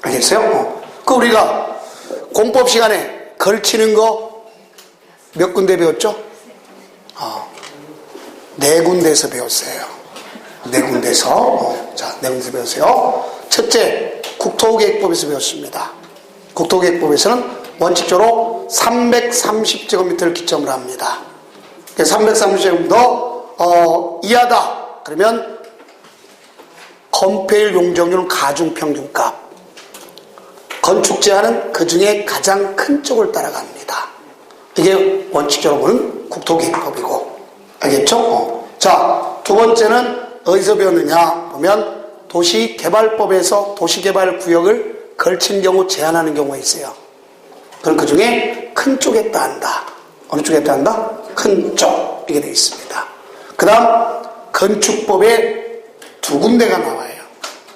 알겠어요? 그 우리가 공법 시간에 걸치는 거 몇 군데 배웠죠? 네 군데에서 배웠어요. 네 군데에서. 자, 네 군데에서 배웠어요. 첫째, 국토계획법에서 배웠습니다. 국토계획법에서는 원칙적으로 330제곱미터를 기점으로 합니다. 330제곱미터 이하다. 그러면 건폐율 용적률은 가중평균값. 건축 제한은 그 중에 가장 큰 쪽을 따라갑니다. 이게 원칙적으로 보는 국토계획법이고, 알겠죠? 자, 두 번째는 어디서 배웠느냐 보면 도시개발법에서 도시개발구역을 걸친 경우 제한하는 경우가 있어요. 그럼 그 중에 큰 쪽에 따른다. 어느 쪽에 따른다? 큰 쪽. 이게 되어 있습니다. 그 다음 건축법에 두 군데가 나와요.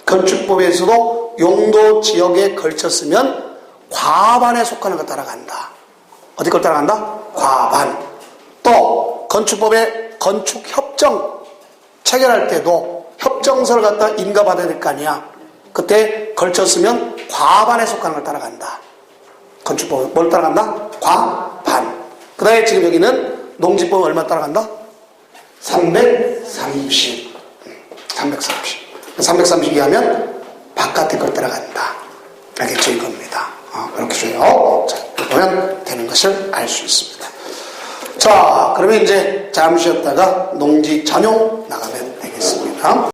건축법에서도 용도 지역에 걸쳤으면 과반에 속하는 것 따라간다. 어디 걸 따라간다? 과반. 또 건축법에 건축협정 체결할 때도 협정서를 갖다 인가받아야 될 거 아니야. 그때 걸쳤으면 과반에 속하는 걸 따라간다. 건축법 뭘 따라간다? 과반. 그 다음에 지금 여기는 농지법 얼마 따라간다? 330. 330 이하면 바깥에 걸 따라간다. 알겠죠? 이겁니다. 이렇게 줘요. 자, 보면 되는 것을 알 수 있습니다. 자, 그러면 이제 잠시 쉬었다가 농지 전용 나가면 되겠습니다.